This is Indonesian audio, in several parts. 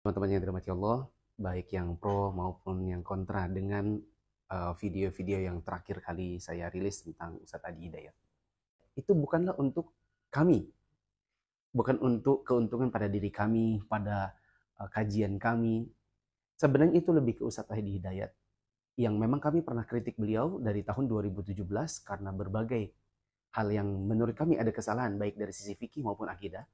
Teman-teman yang dirahmati Allah, baik yang pro maupun yang kontra dengan video-video yang terakhir kali saya rilis tentang Ustadz Adi Hidayat. Itu bukanlah untuk kami, bukan untuk keuntungan pada diri kami, pada kajian kami. Sebenarnya itu lebih ke Ustadz Adi Hidayat, yang memang kami pernah kritik beliau dari tahun 2017 karena berbagai hal yang menurut kami ada kesalahan, baik dari sisi fikih maupun akidah.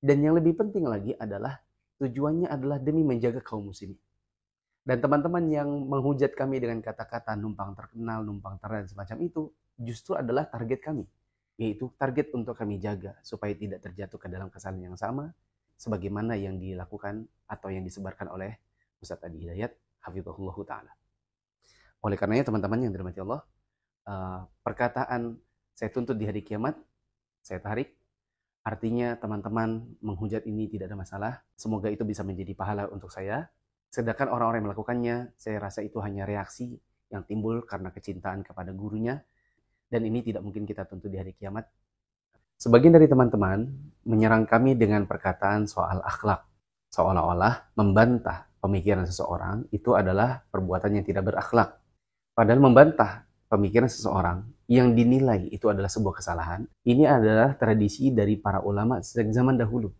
Dan yang lebih penting lagi adalah tujuannya adalah demi menjaga kaum muslimin. Dan teman-teman yang menghujat kami dengan kata-kata numpang terkenal, numpang terkenal, semacam itu, justru adalah target kami. Yaitu target untuk kami jaga, supaya tidak terjatuh ke dalam kesalahan yang sama, sebagaimana yang dilakukan atau yang disebarkan oleh Ustadz Adi Hidayat, hafizahullah ta'ala. Oleh karenanya teman-teman yang dirahmati Allah, perkataan saya tuntut di hari kiamat, saya tarik. Artinya teman-teman menghujat ini tidak ada masalah. Semoga itu bisa menjadi pahala untuk saya. Sedangkan orang-orang yang melakukannya, saya rasa itu hanya reaksi yang timbul karena kecintaan kepada gurunya. Dan ini tidak mungkin kita tuntut di hari kiamat. Sebagian dari teman-teman menyerang kami dengan perkataan soal akhlak. Seolah-olah membantah pemikiran seseorang itu adalah perbuatan yang tidak berakhlak. Padahal membantah pemikiran seseorang yang dinilai itu adalah sebuah kesalahan, ini adalah tradisi dari para ulama sejak zaman dahulu.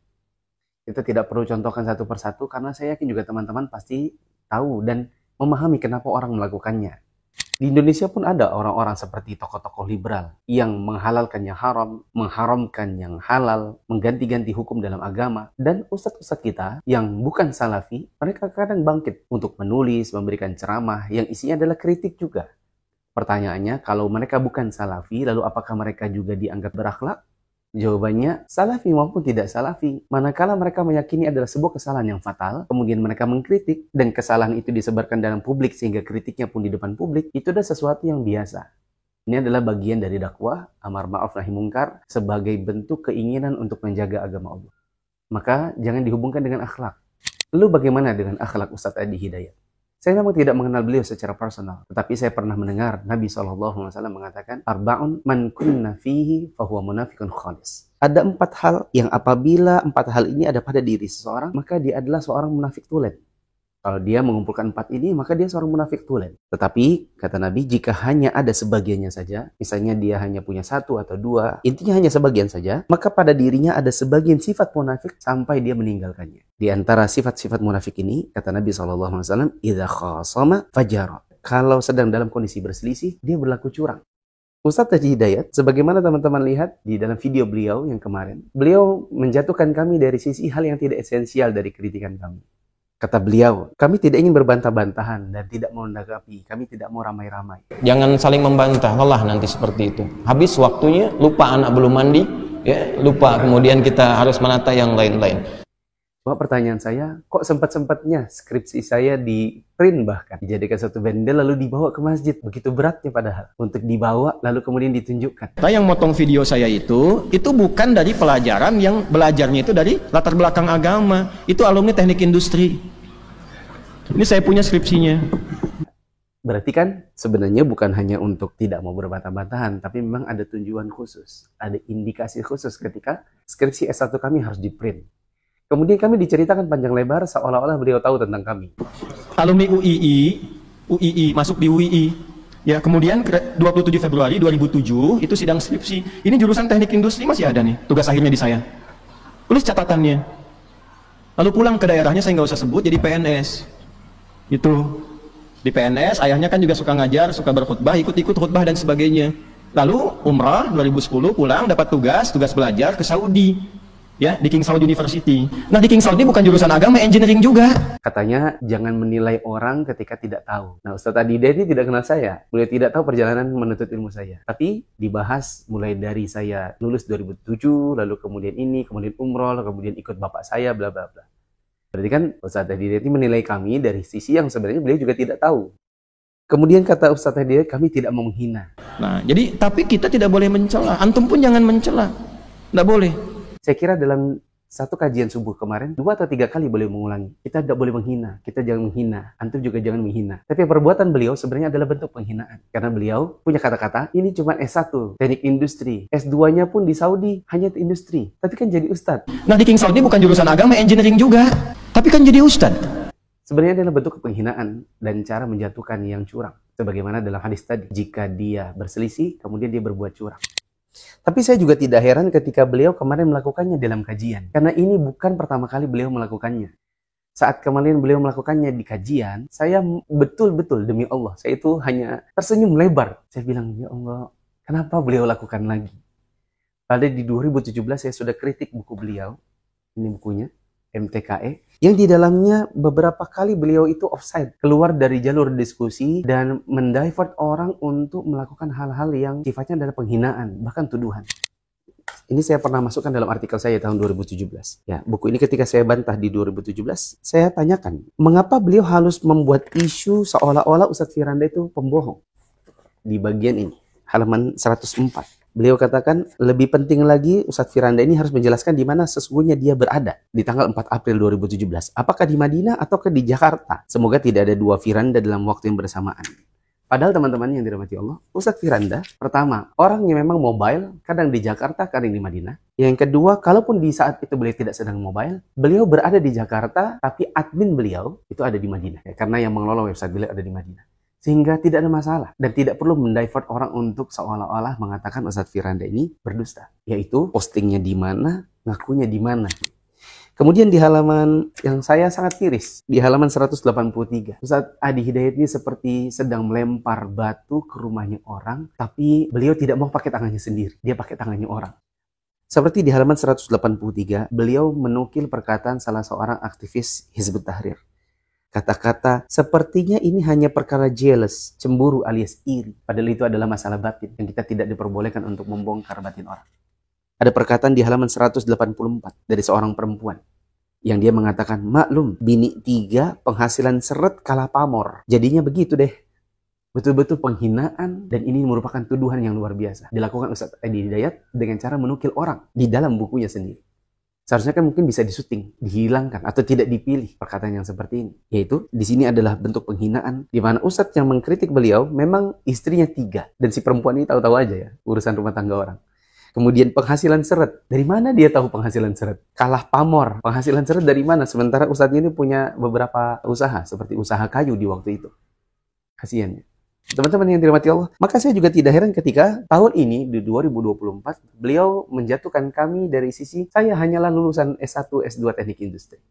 Kita tidak perlu contohkan satu persatu karena saya yakin juga teman-teman pasti tahu dan memahami kenapa orang melakukannya. Di Indonesia pun ada orang-orang seperti tokoh-tokoh liberal yang menghalalkan yang haram, mengharamkan yang halal, mengganti-ganti hukum dalam agama. Dan ustadz-ustadz kita yang bukan salafi, mereka kadang bangkit untuk menulis, memberikan ceramah yang isinya adalah kritik juga. Pertanyaannya, kalau mereka bukan salafi, lalu apakah mereka juga dianggap berakhlak? Jawabannya, salafi maupun tidak salafi. Manakala mereka meyakini adalah sebuah kesalahan yang fatal, kemudian mereka mengkritik, dan kesalahan itu disebarkan dalam publik sehingga kritiknya pun di depan publik, itu adalah sesuatu yang biasa. Ini adalah bagian dari dakwah, amar ma'ruf nahi mungkar, sebagai bentuk keinginan untuk menjaga agama Allah. Maka jangan dihubungkan dengan akhlak. Lalu bagaimana dengan akhlak Ustadz Adi Hidayat? Saya memang tidak mengenal beliau secara personal, tetapi saya pernah mendengar Nabi SAW mengatakan, Arba'un man kunna fihi fahuwa munafiqun khalis. Ada 4 hal yang apabila 4 hal ini ada pada diri seseorang, maka dia adalah seorang munafik tulen. Kalau dia mengumpulkan 4 ini, maka dia seorang munafik tulen. Tetapi, kata Nabi, jika hanya ada sebagiannya saja, misalnya dia hanya punya 1 atau 2, intinya hanya sebagian saja, maka pada dirinya ada sebagian sifat munafik sampai dia meninggalkannya. Di antara sifat-sifat munafik ini, kata Nabi SAW, idza khasama fajara. Kalau sedang dalam kondisi berselisih, dia berlaku curang. Ustadz Adi Hidayat, sebagaimana teman-teman lihat di dalam video beliau yang kemarin, beliau menjatuhkan kami dari sisi hal yang tidak esensial dari kritikan kami. Kata beliau, kami tidak ingin berbantah-bantahan dan tidak mau menanggapi, kami tidak mau ramai-ramai. Jangan saling membantah, lelah nanti seperti itu. Habis waktunya, lupa anak belum mandi, ya, lupa kemudian kita harus menata yang lain-lain. Cuma pertanyaan saya, kok sempat-sempatnya skripsi saya di print bahkan, dijadikan satu bendel lalu dibawa ke masjid. Begitu beratnya padahal, untuk dibawa lalu kemudian ditunjukkan. Yang motong video saya itu bukan dari pelajaran yang belajarnya itu dari latar belakang agama. Itu alumni teknik industri. Ini saya punya skripsinya. Berarti kan sebenarnya bukan hanya untuk tidak mau berbantah-bantahan, tapi memang ada tujuan khusus, ada indikasi khusus ketika skripsi S1 kami harus di-print. Kemudian kami diceritakan panjang lebar seolah-olah beliau tahu tentang kami. Alumni UII masuk di UII. Ya, kemudian 27 Februari 2007 itu sidang skripsi. Ini jurusan teknik industri masih ada nih, tugas akhirnya di saya. Tulis catatannya. Lalu pulang ke daerahnya, saya nggak usah sebut, jadi PNS. Itu di PNS, ayahnya kan juga suka ngajar, suka berkhutbah, ikut-ikut khutbah dan sebagainya. Lalu umrah 2010 pulang dapat tugas belajar ke Saudi, ya, di King Saud University. Nah, di King Saud ini bukan jurusan agama, engineering juga. Katanya jangan menilai orang ketika tidak tahu. Nah, Ustadz Adi Hidayat ini tidak kenal saya, beliau tidak tahu perjalanan menuntut ilmu saya. Tapi dibahas mulai dari saya lulus 2007, lalu kemudian ini, kemudian umroh, kemudian ikut bapak saya, bla bla bla. Berarti kan Ustadz Adi Hidayat ini menilai kami dari sisi yang sebenarnya beliau juga tidak tahu. Kemudian kata Ustadz Adi Hidayat, kami tidak mau menghina. Nah, jadi tapi kita tidak boleh mencela. Antum pun jangan mencela. Tidak boleh. Saya kira dalam satu kajian subuh kemarin, 2 atau 3 kali beliau mengulangi. Kita tidak boleh menghina, kita jangan menghina. Antum juga jangan menghina. Tapi perbuatan beliau sebenarnya adalah bentuk penghinaan. Karena beliau punya kata-kata, ini cuma S1, teknik industri. S2-nya pun di Saudi, hanya industri. Tapi kan jadi ustadz. Nah, di King Saudi bukan jurusan agama, engineering juga. Tapi kan jadi ustadz. Sebenarnya adalah bentuk penghinaan dan cara menjatuhkan yang curang. Sebagaimana dalam hadis tadi, jika dia berselisih, kemudian dia berbuat curang. Tapi saya juga tidak heran ketika beliau kemarin melakukannya dalam kajian. Karena ini bukan pertama kali beliau melakukannya. Saat kemarin beliau melakukannya di kajian, saya betul-betul demi Allah, saya itu hanya tersenyum lebar. Saya bilang, ya Allah, kenapa beliau lakukan lagi? Pada di 2017 saya sudah kritik buku beliau, ini bukunya, MTKE, yang di dalamnya beberapa kali beliau itu offside, keluar dari jalur diskusi dan mendivert orang untuk melakukan hal-hal yang sifatnya adalah penghinaan, bahkan tuduhan. Ini saya pernah masukkan dalam artikel saya tahun 2017. Ya, buku ini ketika saya bantah di 2017, saya tanyakan, mengapa beliau harus membuat isu seolah-olah Ustadz Firanda itu pembohong? Di bagian ini, halaman 104. Beliau katakan, lebih penting lagi Ustadz Firanda ini harus menjelaskan di mana sesungguhnya dia berada di tanggal 4 April 2017. Apakah di Madinah ataukah di Jakarta? Semoga tidak ada dua Firanda dalam waktu yang bersamaan. Padahal teman-teman yang dirahmati Allah, Ustadz Firanda, pertama, orang yang memang mobile, kadang di Jakarta, kadang di Madinah. Yang kedua, kalaupun di saat itu beliau tidak sedang mobile, beliau berada di Jakarta, tapi admin beliau itu ada di Madinah. Ya, karena yang mengelola website beliau ada di Madinah. Sehingga tidak ada masalah. Dan tidak perlu mendivert orang untuk seolah-olah mengatakan Ustadz Firanda ini berdusta. Yaitu postingnya di mana, ngakunya di mana. Kemudian di halaman yang saya sangat miris, di halaman 183. Ustadz Adi Hidayat ini seperti sedang melempar batu ke rumahnya orang, tapi beliau tidak mau pakai tangannya sendiri. Dia pakai tangannya orang. Seperti di halaman 183, beliau menukil perkataan salah seorang aktivis Hizbut Tahrir. Kata-kata, sepertinya ini hanya perkara jealous, cemburu alias iri. Padahal itu adalah masalah batin yang kita tidak diperbolehkan untuk membongkar batin orang. Ada perkataan di halaman 184 dari seorang perempuan. Yang dia mengatakan, maklum, bini 3 penghasilan seret kalah pamor. Jadinya begitu deh. Betul-betul penghinaan dan ini merupakan tuduhan yang luar biasa. Dilakukan Ustadz Adi Hidayat dengan cara menukil orang di dalam bukunya sendiri. Seharusnya kan mungkin bisa disuting, dihilangkan, atau tidak dipilih perkataan yang seperti ini. Yaitu, di sini adalah bentuk penghinaan, di mana Ustadz yang mengkritik beliau, memang istrinya 3. Dan si perempuan ini tahu-tahu aja ya, urusan rumah tangga orang. Kemudian penghasilan seret. Dari mana dia tahu penghasilan seret? Kalah pamor. Penghasilan seret dari mana? Sementara Ustadz ini punya beberapa usaha, seperti usaha kayu di waktu itu. Kasiannya. Teman-teman yang dirahmati Allah, maka saya juga tidak heran ketika tahun ini, di 2024, beliau menjatuhkan kami dari sisi, saya hanyalah lulusan S1, S2 Teknik Industri.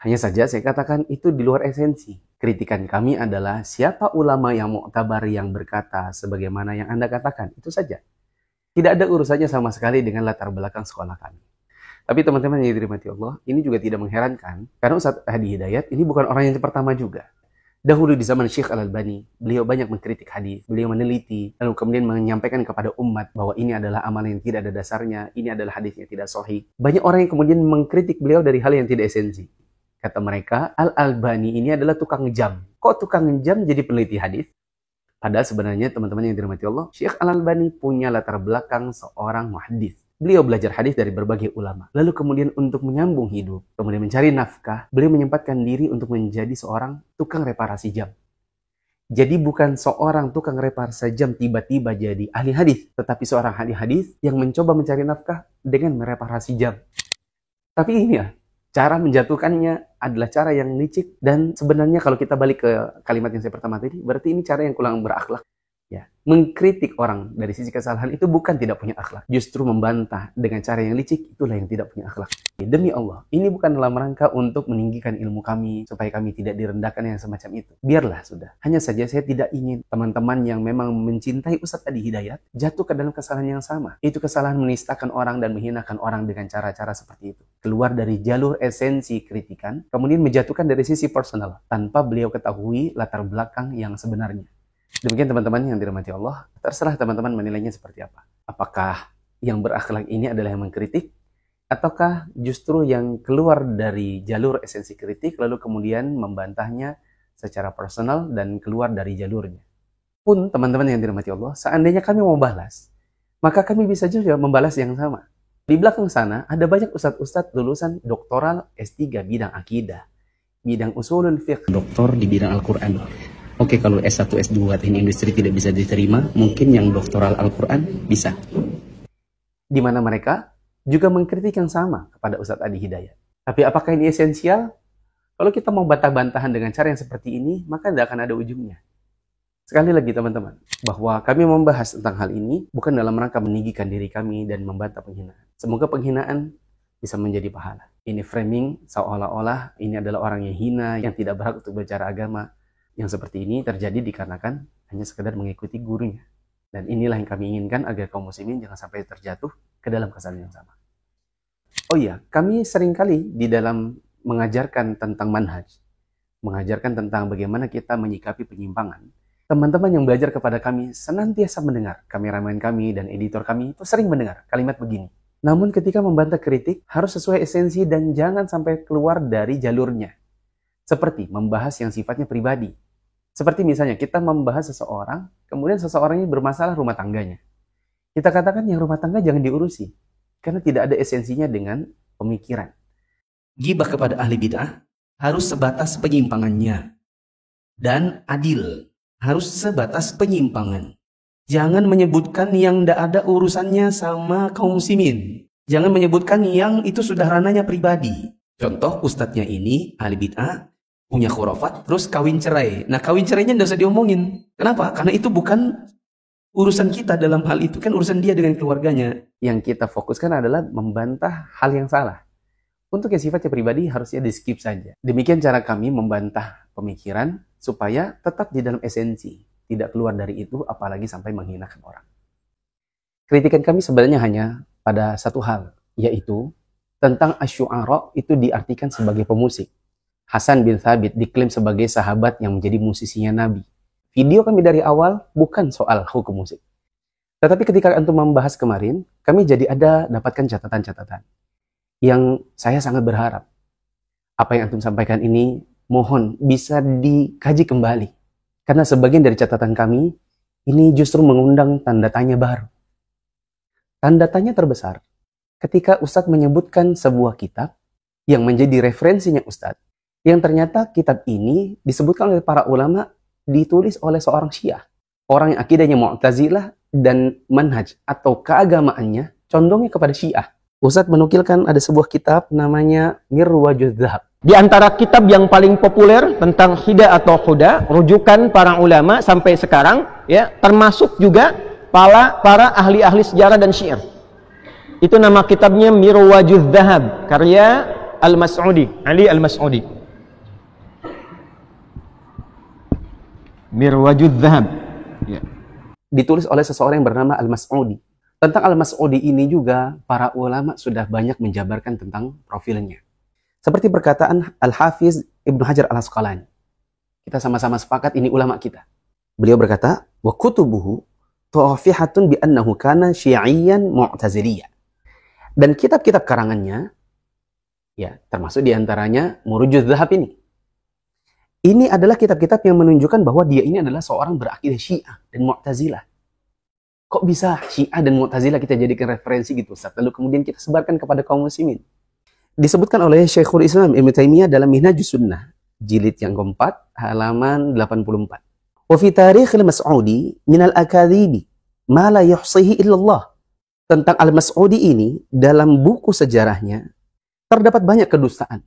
Hanya saja saya katakan itu di luar esensi. Kritikan kami adalah siapa ulama yang mu'tabar yang berkata sebagaimana yang Anda katakan, itu saja. Tidak ada urusannya sama sekali dengan latar belakang sekolah kami. Tapi teman-teman yang dirahmati Allah, ini juga tidak mengherankan, karena Ustadz Adi Hidayat ini bukan orang yang pertama juga. Dahulu di zaman Syekh Al-Albani, beliau banyak mengkritik hadis, beliau meneliti, lalu kemudian menyampaikan kepada umat bahwa ini adalah amalan yang tidak ada dasarnya, ini adalah hadis yang tidak sahih. Banyak orang yang kemudian mengkritik beliau dari hal yang tidak esensi. Kata mereka, Al-Albani ini adalah tukang jam. Kok tukang jam jadi peneliti hadis? Padahal sebenarnya teman-teman yang dirahmati Allah, Syekh Al-Albani punya latar belakang seorang muhaddits. Beliau belajar hadis dari berbagai ulama. Lalu kemudian untuk menyambung hidup, kemudian mencari nafkah, beliau menyempatkan diri untuk menjadi seorang tukang reparasi jam. Jadi bukan seorang tukang reparasi jam tiba-tiba jadi ahli hadis, tetapi seorang ahli hadis yang mencoba mencari nafkah dengan mereparasi jam. Tapi ini ya, cara menjatuhkannya adalah cara yang licik dan sebenarnya kalau kita balik ke kalimat yang saya pertama tadi, berarti ini cara yang kurang berakhlak. Ya, mengkritik orang dari sisi kesalahan itu bukan tidak punya akhlak. Justru membantah dengan cara yang licik, itulah yang tidak punya akhlak. Demi Allah, ini bukan dalam rangka untuk meninggikan ilmu kami, supaya kami tidak direndahkan yang semacam itu. Biarlah sudah. Hanya saja saya tidak ingin teman-teman yang memang mencintai Ustadz Adi Hidayat jatuh ke dalam kesalahan yang sama. Itu kesalahan menistakan orang dan menghinakan orang dengan cara-cara seperti itu. Keluar dari jalur esensi kritikan, kemudian menjatuhkan dari sisi personal, tanpa beliau ketahui latar belakang yang sebenarnya. Demikian teman-teman yang dirahmati Allah, terserah teman-teman menilainya seperti apa. Apakah yang berakhlak ini adalah yang mengkritik, ataukah justru yang keluar dari jalur esensi kritik, lalu kemudian membantahnya secara personal dan keluar dari jalurnya. Pun teman-teman yang dirahmati Allah, seandainya kami mau balas, maka kami bisa juga membalas yang sama. Di belakang sana ada banyak ustadz-ustadz lulusan doktoral S3 bidang akidah, bidang usulul fiqh, doktor di bidang Al-Quran. Oke, kalau S1, S2 teknik industri tidak bisa diterima, mungkin yang doktoral Al-Quran bisa. Di mana mereka juga mengkritik yang sama kepada Ustadz Adi Hidayat. Tapi apakah ini esensial? Kalau kita mau bantah-bantahan dengan cara yang seperti ini, maka tidak akan ada ujungnya. Sekali lagi teman-teman, bahwa kami membahas tentang hal ini bukan dalam rangka meninggikan diri kami dan membantah penghinaan. Semoga penghinaan bisa menjadi pahala. Ini framing seolah-olah ini adalah orang yang hina, yang tidak berhak untuk bicara agama. Yang seperti ini terjadi dikarenakan hanya sekedar mengikuti gurunya. Dan inilah yang kami inginkan agar kaum muslimin jangan sampai terjatuh ke dalam kesalahan yang sama. Oh iya, kami seringkali di dalam mengajarkan tentang manhaj, mengajarkan tentang bagaimana kita menyikapi penyimpangan. Teman-teman yang belajar kepada kami senantiasa mendengar, kameramen kami dan editor kami itu sering mendengar kalimat begini. Namun ketika membantah kritik, harus sesuai esensi dan jangan sampai keluar dari jalurnya. Seperti membahas yang sifatnya pribadi. Seperti misalnya kita membahas seseorang, kemudian seseorang ini bermasalah rumah tangganya. Kita katakan yang rumah tangga jangan diurusi, karena tidak ada esensinya dengan pemikiran. Gibah kepada ahli bid'ah harus sebatas penyimpangannya. Dan adil harus sebatas penyimpangan. Jangan menyebutkan yang tidak ada urusannya sama kaum muslimin. Jangan menyebutkan yang itu sudah ranahnya pribadi. Contoh, ustadznya ini ahli bid'ah, punya khurafat, terus kawin cerai. Nah, kawin cerainya tidak usah diomongin. Kenapa? Karena itu bukan urusan kita dalam hal itu, kan urusan dia dengan keluarganya. Yang kita fokuskan adalah membantah hal yang salah. Untuk yang sifatnya pribadi harusnya di-skip saja. Demikian cara kami membantah pemikiran supaya tetap di dalam esensi. Tidak keluar dari itu, apalagi sampai menghinakan orang. Kritikan kami sebenarnya hanya pada satu hal, yaitu tentang asy'ara itu diartikan sebagai pemusik. Hasan bin Thabit diklaim sebagai sahabat yang menjadi musisinya Nabi. Video kami dari awal bukan soal hukum musik. Tetapi ketika antum membahas kemarin, kami jadi ada dapatkan catatan-catatan yang saya sangat berharap apa yang antum sampaikan ini mohon bisa dikaji kembali. Karena sebagian dari catatan kami ini justru mengundang tanda tanya baru. Tanda tanya terbesar ketika Ustadz menyebutkan sebuah kitab yang menjadi referensinya Ustadz, yang ternyata kitab ini disebutkan oleh para ulama ditulis oleh seorang Syiah, orang yang akidahnya Mu'tazilah dan manhaj atau keagamaannya condongnya kepada Syiah. Ustadz menukilkan ada sebuah kitab namanya Mirwajuz Dzahab. Di antara kitab yang paling populer tentang hida atau huda, rujukan para ulama sampai sekarang, ya, termasuk juga para ahli-ahli sejarah dan syair. Itu nama kitabnya Mirwajuz Dzahab, karya Al-Mas'udi, Ali Al-Mas'udi. Mirwajuz Dzahab. Ya. Ditulis oleh seseorang yang bernama Al-Mas'udi. Tentang Al-Mas'udi ini juga para ulama sudah banyak menjabarkan tentang profilnya. Seperti perkataan Al-Hafiz Ibnu Hajar Al-Asqalani. Kita sama-sama sepakat ini ulama kita. Beliau berkata, "Wa kutubuhu tafihatun bi annahu kana syi'iyyan mu'taziliyyan." Dan kitab-kitab karangannya, ya, termasuk diantaranya Murujuz Dzahab ini. Ini adalah kitab-kitab yang menunjukkan bahwa dia ini adalah seorang berakidah Syiah dan Mu'tazilah. Kok bisa Syiah dan Mu'tazilah kita jadikan referensi gitu, Ustaz? Lalu kemudian kita sebarkan kepada kaum muslimin. Disebutkan oleh Syekhul Islam Ibnu Taimiyah dalam Minhajus Sunnah, jilid yang keempat, halaman 84. Wa fi tarikh al-Mas'udi min al-akadhibi ma la yuhsihi illallah. Tentang Al-Mas'udi ini, dalam buku sejarahnya, terdapat banyak kedustaan.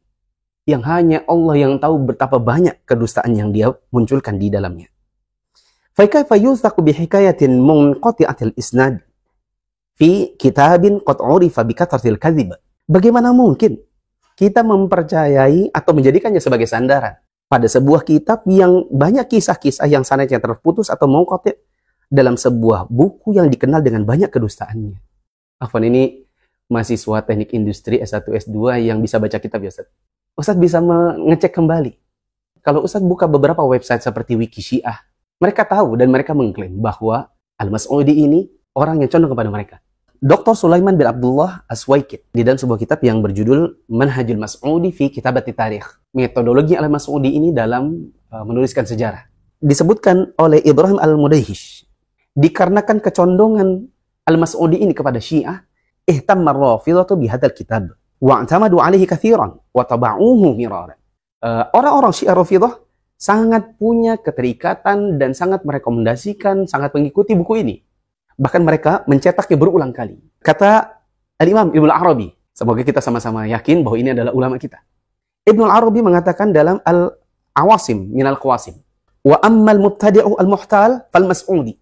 Yang hanya Allah yang tahu betapa banyak kedustaan yang dia munculkan di dalamnya. فَكَيْفَ يُوثَقُ بِحِكَايَةٍ مُنْقَطِعَةِ الْإِسْنَادِ فِي كِتَابٍ قَدْ عُرِفَ بِكَثْرَةِ الْكَذِبِ. Bagaimana mungkin kita mempercayai atau menjadikannya sebagai sandaran pada sebuah kitab yang banyak kisah-kisah yang sanadnya terputus atau munqati' dalam sebuah buku yang dikenal dengan banyak kedustaannya. Afwan, ini mahasiswa teknik industri S1, S2 yang bisa baca kitab ya Ustaz. Ustaz bisa mengecek kembali. Kalau Ustaz buka beberapa website seperti Wiki Syiah, mereka tahu dan mereka mengklaim bahwa Al-Mas'udi ini orang yang condong kepada mereka. Dr. Sulaiman bin Abdullah As-Suwaikid di dalam sebuah kitab yang berjudul Manhajul Mas'udi fi Kitabati Tarikh. Metodologi Al-Mas'udi ini dalam menuliskan sejarah. Disebutkan oleh Ibrahim Al-Mudayhish. Dikarenakan kecondongan Al-Mas'udi ini kepada Syiah, ihtamma ar-Rafidhatu bihadzal kitab wa'tamadu 'alaihi katsiran wa taba'uhu miraran. Orang-orang Syiah Rafidhah sangat punya keterikatan dan sangat merekomendasikan, sangat mengikuti buku ini. Bahkan mereka mencetaknya berulang kali. Kata Al-Imam Ibnu Arabi, semoga kita sama-sama yakin bahwa ini adalah ulama kita. Ibnu Arabi mengatakan dalam Al-Awasim minal Qawasim, wa ammal mubtadi'u al-muhtal fal mas'udi.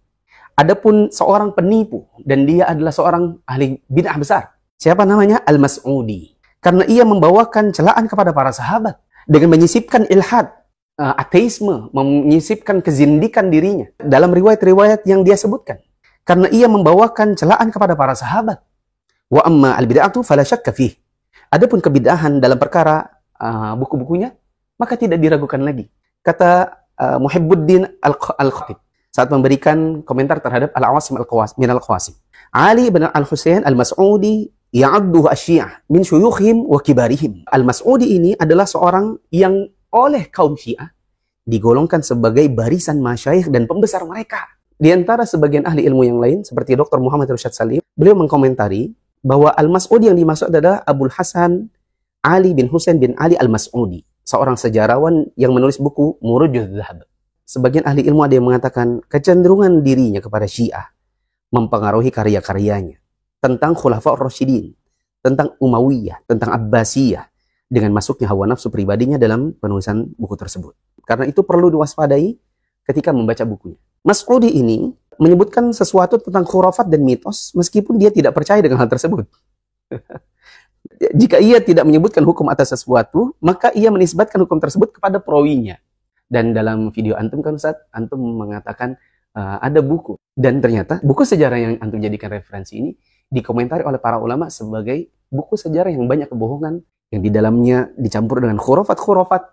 Adapun seorang penipu dan dia adalah seorang ahli bid'ah besar. Siapa namanya? Al-Mas'udi. Karena ia membawakan celaan kepada para sahabat dengan menyisipkan ilhad, ateisme, menyisipkan kezindikan dirinya dalam riwayat-riwayat yang dia sebutkan. Karena ia membawakan celaan kepada para sahabat. Wa amma al-bid'atu fala syakka fih. Adapun kebid'ahan dalam perkara buku-bukunya, maka tidak diragukan lagi. Kata Muhibbuddin Al-Khatib saat memberikan komentar terhadap Al-Awasim min Al-Qawasim. Ali bin Al-Husain Al-Mas'udi ya'adduhu asy-Syiah min syuyukhihim wa kibarihim. Al-Mas'udi ini adalah seorang yang oleh kaum Syiah digolongkan sebagai barisan masyayikh dan pembesar mereka. Di antara sebagian ahli ilmu yang lain seperti Dr. Muhammad Irsyad Salim, beliau mengkomentari bahwa Al-Mas'udi yang dimaksud adalah Abul Hasan Ali bin Husain bin Ali Al-Mas'udi, seorang sejarawan yang menulis buku Murujuz Dzahab. Sebagian ahli ilmu ada yang mengatakan kecenderungan dirinya kepada Syiah mempengaruhi karya-karyanya tentang Khulafaur Rasyidin, tentang Umayyah, tentang Abbasiyah, dengan masuknya hawa nafsu pribadinya dalam penulisan buku tersebut. Karena itu perlu diwaspadai ketika membaca bukunya. Mas'udi ini menyebutkan sesuatu tentang khurafat dan mitos meskipun dia tidak percaya dengan hal tersebut. Jika ia tidak menyebutkan hukum atas sesuatu, maka ia menisbatkan hukum tersebut kepada perawinya. Dan dalam video antum kan Ustaz, antum mengatakan ada buku. Dan ternyata buku sejarah yang antum jadikan referensi ini dikomentari oleh para ulama sebagai buku sejarah yang banyak kebohongan, yang di dalamnya dicampur dengan khurafat-khurafat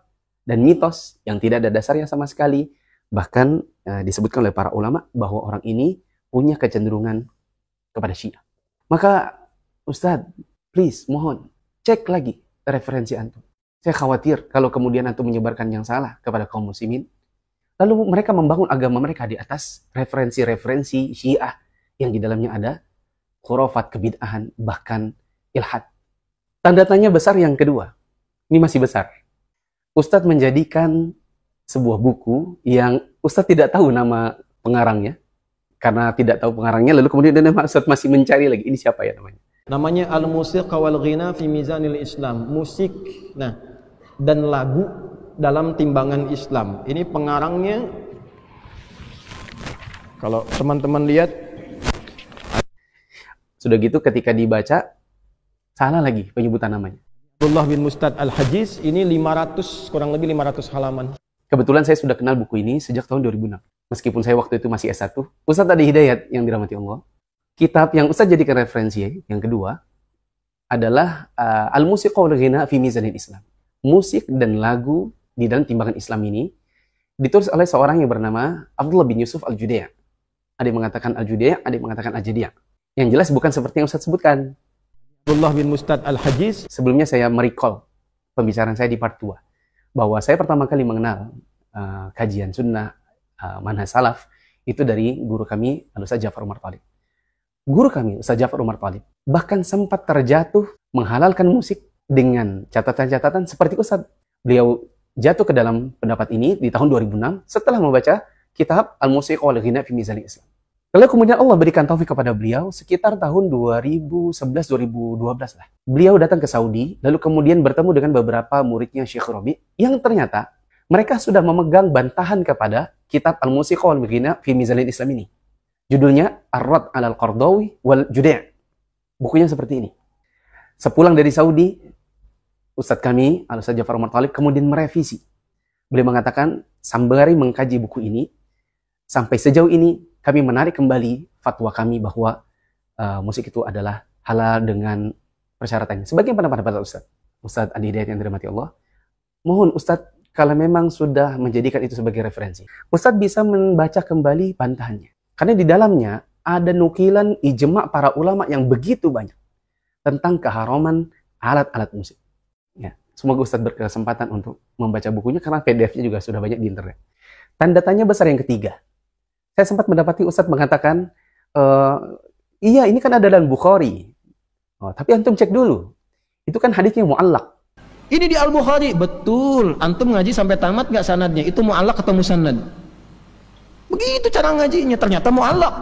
dan mitos yang tidak ada dasarnya sama sekali. Bahkan disebutkan oleh para ulama bahwa orang ini punya kecenderungan kepada Syiah. Maka Ustaz, please, mohon, cek lagi referensi antum. Saya khawatir kalau kemudian antum menyebarkan yang salah kepada kaum muslimin, lalu mereka membangun agama mereka di atas referensi-referensi Syiah yang di dalamnya ada khurafat, kebid'ahan, bahkan ilhad. Tanda tanya besar yang kedua, ini masih besar. Ustadz menjadikan sebuah buku yang Ustadz tidak tahu nama pengarangnya, karena tidak tahu pengarangnya, lalu kemudian Ustadz masih mencari lagi, ini siapa ya namanya? Namanya Al-Musiqa wal Ghina fi Mizanil Islam, musik dan lagu dalam timbangan Islam. Ini pengarangnya, kalau teman-teman lihat, sudah gitu ketika dibaca salah lagi penyebutan namanya. Abdullah bin Mustad Al-Hajiz, ini kurang lebih 500 halaman. Kebetulan saya sudah kenal buku ini sejak tahun 2006. Meskipun saya waktu itu masih S1. Ustadz Adi Hidayat yang dirahmati Allah, kitab yang Ustadz jadikan referensi yang kedua adalah Al-Musiqa wal Ghina fi Mizanil Islam. Musik dan lagu di dalam timbangan Islam ini ditulis oleh seorang yang bernama Abdullah bin Yusuf Al-Judai'. Ada yang mengatakan Al-Judai', ada yang mengatakan Al-Jadiyah. Yang jelas bukan seperti yang Ustadz sebutkan. Abdullah bin Mustad Al-Hajiz. Sebelumnya saya merecall pembicaraan saya di part 2. Bahwa saya pertama kali mengenal kajian sunnah, manhaj salaf, itu dari guru kami, Al-Ustaz Ja'far Umar Thalib. Guru kami, Ustaz Ja'far Umar Thalib, bahkan sempat terjatuh menghalalkan musik dengan catatan-catatan seperti Ustaz. Beliau jatuh ke dalam pendapat ini di tahun 2006 setelah membaca kitab Al-Musiqa wal Ghina fi Mizanil Islam. Lalu kemudian Allah berikan taufik kepada beliau sekitar tahun 2011-2012 lah. Beliau datang ke Saudi, lalu kemudian bertemu dengan beberapa muridnya Syekh Rabi, yang ternyata mereka sudah memegang bantahan kepada kitab Al-Musiqa wal Ghina fi Mizanil Islam ini. Judulnya Ar-Rad 'alal Qardawi wal Judai'. Bukunya seperti ini. Sepulang dari Saudi, Ustadz kami, Al-Ustaz Ja'far Umar Thalib, kemudian merevisi. Beliau mengatakan, sembari mengkaji buku ini, sampai sejauh ini, kami menarik kembali fatwa kami bahwa musik itu adalah halal dengan persyaratannya. Sebagian pendapat Ustadz Adi Hidayat yang dirahmati Allah, mohon Ustadz, kalau memang sudah menjadikan itu sebagai referensi, Ustadz bisa membaca kembali bantahannya. Karena di dalamnya ada nukilan ijma' para ulama yang begitu banyak tentang keharaman alat-alat musik. Ya, semoga Ustadz berkesempatan untuk membaca bukunya karena PDF-nya juga sudah banyak di internet. Tanda tanya besar yang ketiga. Saya sempat mendapati Ustadz mengatakan, iya ini kan ada dalam Bukhari. Oh, tapi antum cek dulu. Itu kan hadisnya mu'allaq. Ini di Al-Bukhari. Betul. Antum ngaji sampai tamat nggak sanadnya? Itu mu'allaq atau musannad? Begitu cara ngajinya. Ternyata mu'allaq.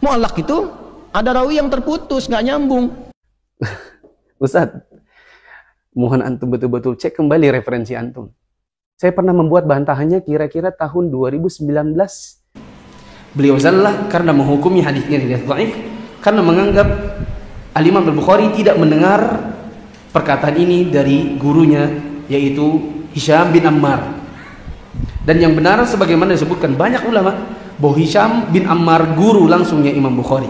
Mu'allaq itu ada rawi yang terputus, nggak nyambung. Ustadz, Mohon antum betul-betul cek kembali referensi antum. Saya pernah membuat bantahannya kira-kira tahun 2019. Beliau zallah karena menghukumi hadisnya hadis dhaif, karena menganggap Al-Imam Al-Bukhari tidak mendengar perkataan ini dari gurunya, yaitu Hisham bin Ammar. Dan yang benar sebagaimana disebutkan banyak ulama bahwa Hisham bin Ammar guru langsungnya Imam Bukhari.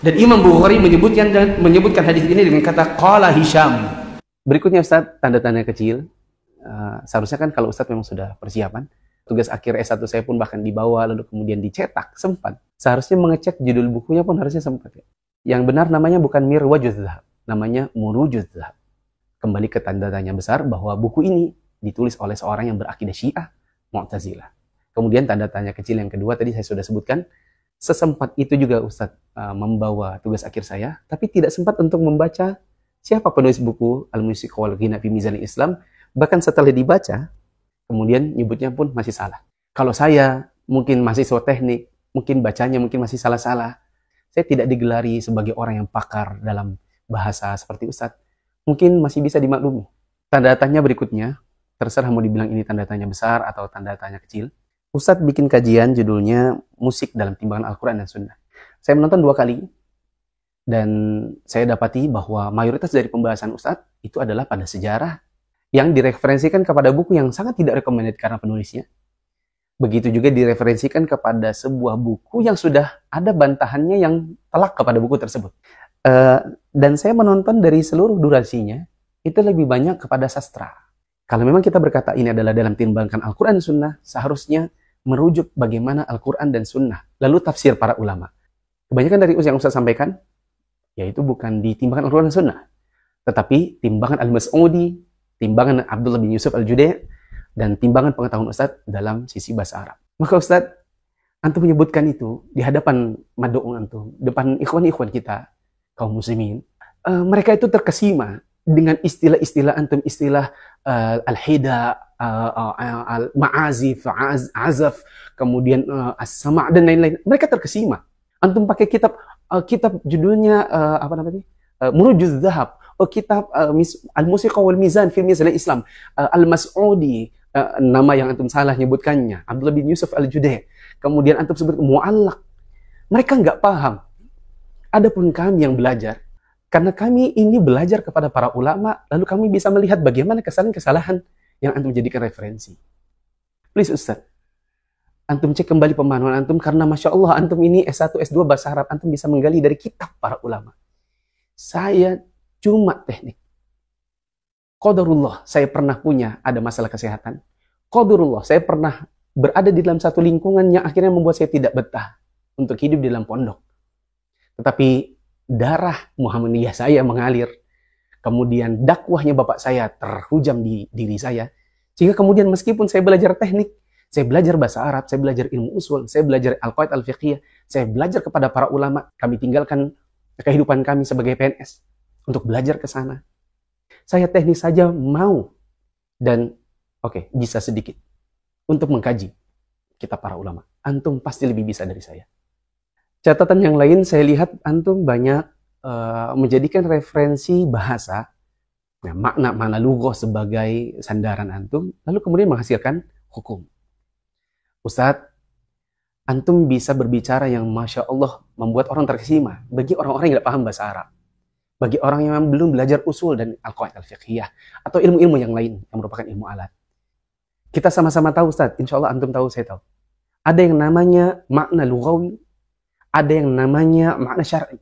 Dan Imam Bukhari menyebutkan hadis ini dengan kata qala Hisham. Berikutnya Ustaz, tanda-tanda kecil. Seharusnya kan kalau Ustaz memang sudah persiapan, tugas akhir S1 saya pun bahkan dibawa lalu kemudian dicetak, sempat. Seharusnya mengecek judul bukunya pun harusnya sempat ya. Yang benar namanya bukan Mirwajuz Dzahab, namanya Murujuz Dzahab. Kembali ke tanda-tanya besar bahwa buku ini ditulis oleh seorang yang berakidah Syiah Mu'tazilah. Kemudian tanda tanya kecil yang kedua tadi saya sudah sebutkan. Sesempat itu juga Ustadz membawa tugas akhir saya, tapi tidak sempat untuk membaca siapa penulis buku Al-Musiq wal Ghina fi Mizanil Islam. Bahkan setelah dibaca, kemudian nyebutnya pun masih salah. Kalau saya mungkin mahasiswa teknik, mungkin bacanya mungkin masih salah-salah. Saya tidak digelari sebagai orang yang pakar dalam bahasa seperti Ustadz. Mungkin masih bisa dimaklumi. Tanda tanya berikutnya, terserah mau dibilang ini tanda tanya besar atau tanda tanya kecil. Ustadz bikin kajian judulnya Musik dalam Timbangan Al-Quran dan Sunnah. Saya menonton 2 kali, dan saya dapati bahwa mayoritas dari pembahasan Ustadz itu adalah pada sejarah yang direferensikan kepada buku yang sangat tidak recommended karena penulisnya. Begitu juga direferensikan kepada sebuah buku yang sudah ada bantahannya yang telak kepada buku tersebut. Dan saya menonton dari seluruh durasinya, itu lebih banyak kepada sastra. Kalau memang kita berkata ini adalah dalam timbangan Al-Quran dan Sunnah, seharusnya merujuk bagaimana Al-Quran dan Sunnah, lalu tafsir para ulama. Kebanyakan dari yang Ustaz sampaikan, yaitu bukan di timbangan Al-Quran dan Sunnah, tetapi timbangan Al-Mas'udi, timbangan Abdullah bin Yusuf Al-Judai, dan timbangan pengetahuan Ustaz dalam sisi bahasa Arab. Maka Ustaz, antum menyebutkan itu di hadapan mad'u antum, depan ikhwan-ikhwan kita, kaum muslimin, mereka itu terkesima dengan istilah-istilah antum, istilah al-hida, al-ma'azif, azaf, kemudian as-sama' dan lain-lain. Mereka terkesima. Antum pakai kitab judulnya Murujuz Dzahab, kitab Al-Musiq wal Mizan fi Mizanil Islam, Al-Mas'udi, nama yang antum salah nyebutkannya, Abdullah bin Yusuf Al-Judai. Kemudian antum sebut mu'allaq. Mereka nggak paham. Adapun kami yang belajar, karena kami ini belajar kepada para ulama, lalu kami bisa melihat bagaimana kesalahan-kesalahan yang antum jadikan referensi. Please Ustaz, antum cek kembali pemahaman antum, karena Masya Allah antum ini S1, S2 bahasa Arab, antum bisa menggali dari kitab para ulama. Saya cuma teknik. Qadarullah, saya pernah punya ada masalah kesehatan. Qadarullah, saya pernah berada di dalam satu lingkungan yang akhirnya membuat saya tidak betah untuk hidup di dalam pondok. Tetapi darah Muhammadiyah saya mengalir. Kemudian dakwahnya bapak saya terhujam di diri saya. Sehingga kemudian meskipun saya belajar teknik, saya belajar bahasa Arab, saya belajar ilmu usul, saya belajar al-qawaid al-fiqhiyah, saya belajar kepada para ulama, kami tinggalkan kehidupan kami sebagai PNS untuk belajar ke sana. Saya teknik saja mau dan bisa sedikit untuk mengkaji kitab para ulama. Antum pasti lebih bisa dari saya. Catatan yang lain, saya lihat antum banyak menjadikan referensi bahasa, makna lughah sebagai sandaran antum, lalu kemudian menghasilkan hukum. Ustadz, antum bisa berbicara yang Masya Allah membuat orang terkesima bagi orang-orang yang tidak paham bahasa Arab, bagi orang yang belum belajar usul dan al-qawaid al-fiqhiyah, atau ilmu-ilmu yang lain yang merupakan ilmu alat. Kita sama-sama tahu Ustadz, insya Allah antum tahu, saya tahu. Ada yang namanya makna lughawi, ada yang namanya makna syar'i.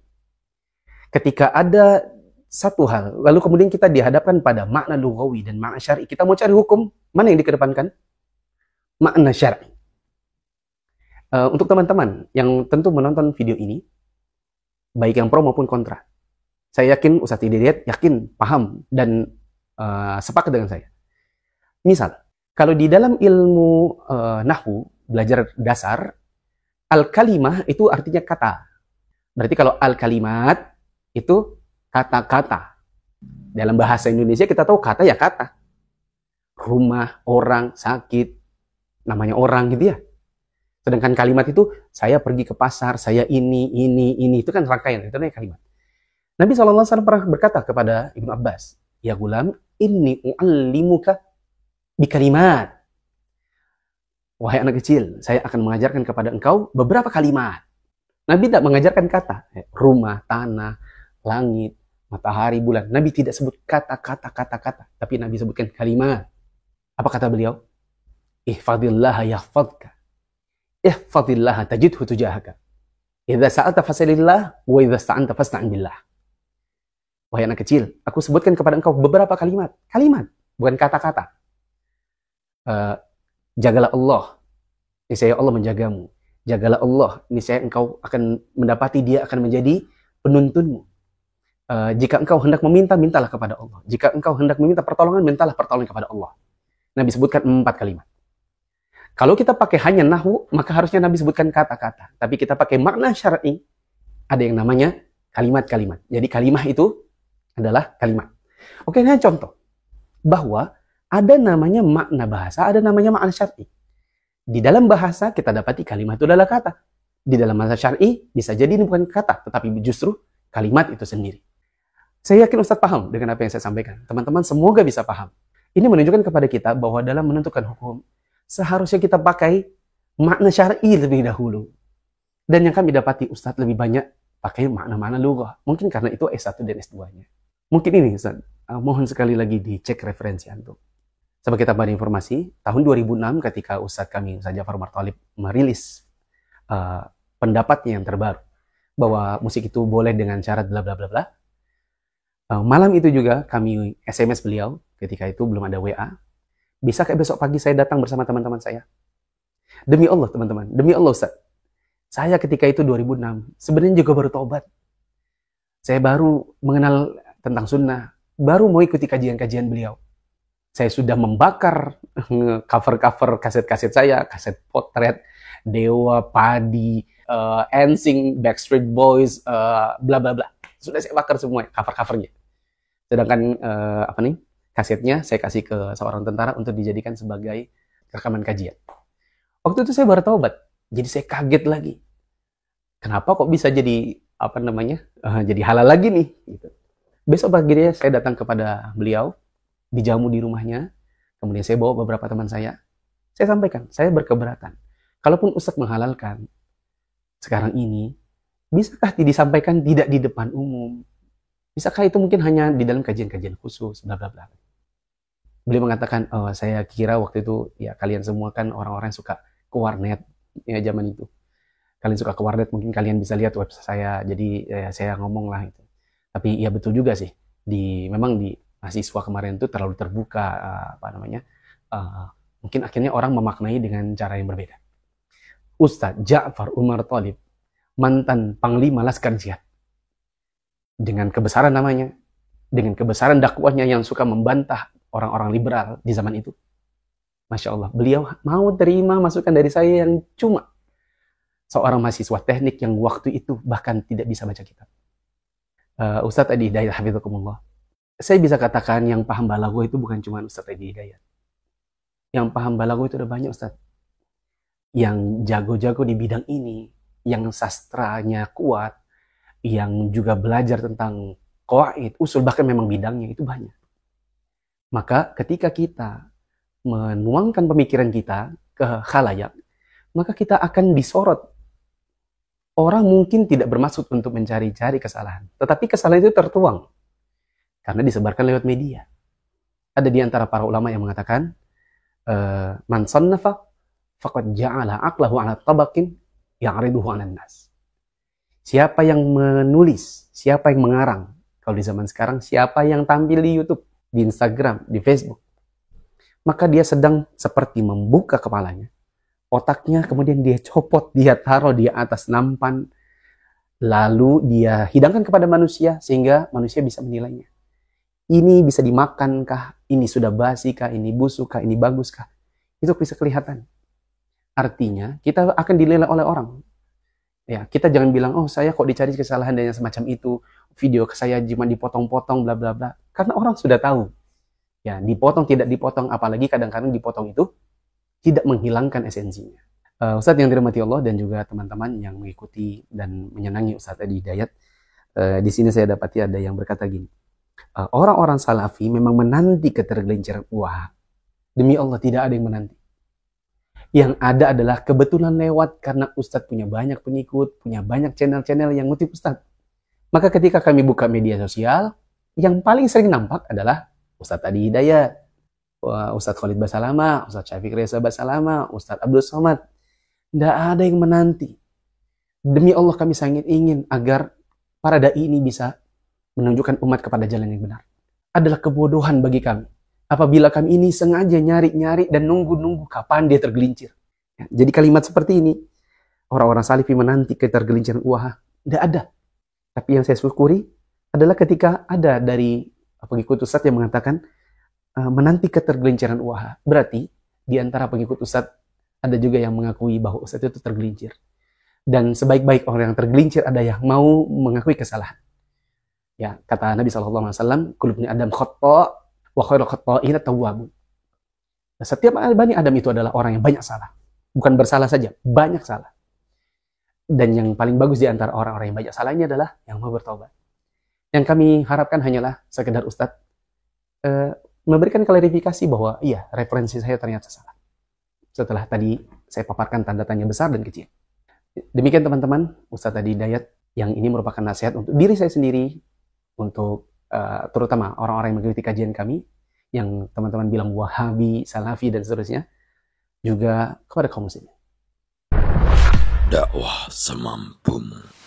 Ketika ada satu hal, lalu kemudian kita dihadapkan pada makna lughawi dan makna syar'i, kita mau cari hukum, mana yang dikedepankan? Makna syar'i. Untuk teman-teman yang tentu menonton video ini, baik yang pro maupun kontra, saya yakin Ustadz Hidayat yakin, paham, dan sepakat dengan saya. Misal, kalau di dalam ilmu nahwu, belajar dasar, al-kalimah itu artinya kata. Berarti kalau al-kalimat itu kata-kata. Dalam bahasa Indonesia kita tahu kata ya kata. Rumah, orang, sakit, namanya orang gitu ya. Sedangkan kalimat itu, saya pergi ke pasar, saya ini, itu kan rangkaian, itu namanya kalimat. Nabi SAW pernah berkata kepada Ibnu Abbas, ya gulam, inni u'allimuka bikalimat. Wahai anak kecil, saya akan mengajarkan kepada engkau beberapa kalimat. Nabi tidak mengajarkan kata, rumah, tanah, langit, matahari, bulan. Nabi tidak sebut kata-kata, tapi Nabi sebutkan kalimat. Apa kata beliau? Ihfadillaha yahfadka. Ihfadillaha tajidhu tujahaka. Idza sa'alta fas'alillah wa idza sta'anta fasta'in billah. Wahai anak kecil, aku sebutkan kepada engkau beberapa kalimat. Kalimat, bukan kata-kata. Jagalah Allah, niscaya Allah menjagamu. Jagalah Allah, niscaya engkau akan mendapati Dia akan menjadi penuntunmu. Jika engkau hendak meminta, mintalah kepada Allah. Jika engkau hendak meminta pertolongan, mintalah pertolongan kepada Allah. Nabi sebutkan 4 kalimat. Kalau kita pakai hanya nahwu, maka harusnya Nabi sebutkan kata-kata. Tapi kita pakai makna syar'i, ada yang namanya kalimat-kalimat. Jadi kalimat itu adalah kalimat. Oke, ini contoh. Bahwa ada namanya makna bahasa, ada namanya makna syar'i. Di dalam bahasa kita dapati kalimat itu adalah kata. Di dalam bahasa syar'i bisa jadi ini bukan kata, tetapi justru kalimat itu sendiri. Saya yakin Ustaz paham dengan apa yang saya sampaikan. Teman-teman semoga bisa paham. Ini menunjukkan kepada kita bahwa dalam menentukan hukum, seharusnya kita pakai makna syar'i lebih dahulu. Dan yang kami dapati Ustaz lebih banyak pakai makna-makna lughah. Mungkin karena itu S1 dan S2-nya. Mungkin ini Ustaz, mohon sekali lagi dicek referensi antum. Sebagai tambahan informasi, tahun 2006 ketika Ustadz kami, Ustadz Ja'far Umar Thalib, merilis pendapatnya yang terbaru, bahwa musik itu boleh dengan syarat bla bla bla bla. Malam itu juga kami SMS beliau, ketika itu belum ada WA, bisakah besok pagi saya datang bersama teman-teman saya? Demi Allah teman-teman, demi Allah Ustadz, saya ketika itu 2006, sebenarnya juga baru taubat. Saya baru mengenal tentang sunnah, baru mau ikuti kajian-kajian beliau. Saya sudah membakar cover-cover kaset-kaset saya, kaset potret, Dewa, Padi, NSYNC, Backstreet Boys, bla bla bla. Sudah saya bakar semua cover-covernya. Sedangkan kasetnya saya kasih ke seorang tentara untuk dijadikan sebagai rekaman kajian. Waktu itu saya baru taubat, jadi saya kaget lagi. Kenapa kok bisa jadi jadi halal lagi nih? Gitu. Besok paginya saya datang kepada beliau, dijamu di rumahnya, kemudian saya bawa beberapa teman saya sampaikan, saya berkeberatan. Kalaupun Ustadz menghalalkan sekarang ini, bisakah disampaikan tidak di depan umum? Bisakah itu mungkin hanya di dalam kajian-kajian khusus, bla bla bla. Beliau mengatakan, saya kira waktu itu, ya kalian semua kan orang-orang yang suka ke warnet, ya zaman itu. Kalian suka ke warnet, mungkin kalian bisa lihat website saya, jadi ya, saya ngomong lah itu. Tapi ya betul juga sih, memang di mahasiswa kemarin itu terlalu terbuka, mungkin akhirnya orang memaknai dengan cara yang berbeda. Ustadz Ja'far Umar Thalib, mantan Panglima Laskar Jihad, dengan kebesaran namanya, dengan kebesaran dakwahnya yang suka membantah orang-orang liberal di zaman itu. Masya Allah, beliau mau terima masukan dari saya yang cuma seorang mahasiswa teknik yang waktu itu bahkan tidak bisa baca kitab. Ustadz Adi Hidayat Hafidhukumullah, saya bisa katakan yang paham balaghah itu bukan cuma Ustadz Adi Hidayat. Yang paham balaghah itu ada banyak Ustadz. Yang jago-jago di bidang ini, yang sastranya kuat, yang juga belajar tentang qawaid, usul, bahkan memang bidangnya itu banyak. Maka ketika kita menuangkan pemikiran kita ke khalayak, maka kita akan disorot. Orang mungkin tidak bermaksud untuk mencari-cari kesalahan, tetapi kesalahan itu tertuang karena disebarkan lewat media. Ada di antara para ulama yang mengatakan, man sannafa faqad ja'ala aqlahu 'ala tabaqin ya'riduhu 'alan nas. Siapa yang menulis, siapa yang mengarang, kalau di zaman sekarang siapa yang tampil di YouTube, di Instagram, di Facebook, maka dia sedang seperti membuka kepalanya. Otaknya kemudian dia copot, dia taruh di atas nampan, lalu dia hidangkan kepada manusia sehingga manusia bisa menilainya. Ini bisa dimakankah? Ini sudah basi kah? Ini busuk kah? Ini bagus kah? Itu bisa kelihatan. Artinya kita akan dinilai oleh orang. Ya, kita jangan bilang, oh saya kok dicari kesalahan dan yang semacam itu, video saya cuma dipotong-potong, bla bla bla. Karena orang sudah tahu. Ya, dipotong tidak dipotong, apalagi kadang-kadang dipotong itu tidak menghilangkan esensinya. Ustadz yang dirahmati Allah dan juga teman-teman yang mengikuti dan menyenangi Ustadz Adi Hidayat, di sini saya dapati ada yang berkata gini, Orang-orang salafi memang menanti ketergelinciran wah. Demi Allah tidak ada yang menanti. Yang ada adalah kebetulan lewat karena Ustadz punya banyak pengikut, punya banyak channel-channel yang ngutip Ustadz. Maka ketika kami buka media sosial, yang paling sering nampak adalah Ustadz Adi Hidayat, Ustadz Khalid Basalama, Ustadz Syafiq Reza Basalama, Ustadz Abdul Somad. Tidak ada yang menanti. Demi Allah kami sangat ingin agar para dai ini bisa menunjukkan umat kepada jalan yang benar. Adalah kebodohan bagi kami apabila kami ini sengaja nyari-nyari dan nunggu-nunggu kapan dia tergelincir. Jadi kalimat seperti ini, orang-orang salafi menanti ketergelinciran wah, tidak ada. Tapi yang saya syukuri adalah ketika ada dari pengikut Ustadz yang mengatakan menanti ketergelinciran wah. Berarti di antara pengikut Ustadz ada juga yang mengakui bahwa Ustadz itu tergelincir. Dan sebaik-baik orang yang tergelincir ada yang mau mengakui kesalahan. Ya, kata Nabi SAW, kullu bani Adam khata' wa khairul khata'ina tawwabun. Setiap bani Adam itu adalah orang yang banyak salah. Bukan bersalah saja, banyak salah. Dan yang paling bagus di antara orang-orang yang banyak salah ini adalah yang mau bertobat. Yang kami harapkan hanyalah sekedar Ustadz memberikan klarifikasi bahwa iya, referensi saya ternyata salah. Setelah tadi saya paparkan tanda tanya besar dan kecil. Demikian teman-teman, Ustadz Adi Hidayat yang ini merupakan nasihat untuk diri saya sendiri, untuk terutama orang-orang yang mengikuti kajian kami, yang teman-teman bilang Wahabi, Salafi, dan seterusnya, juga kepada kaum muslimin. Dakwah semampumu.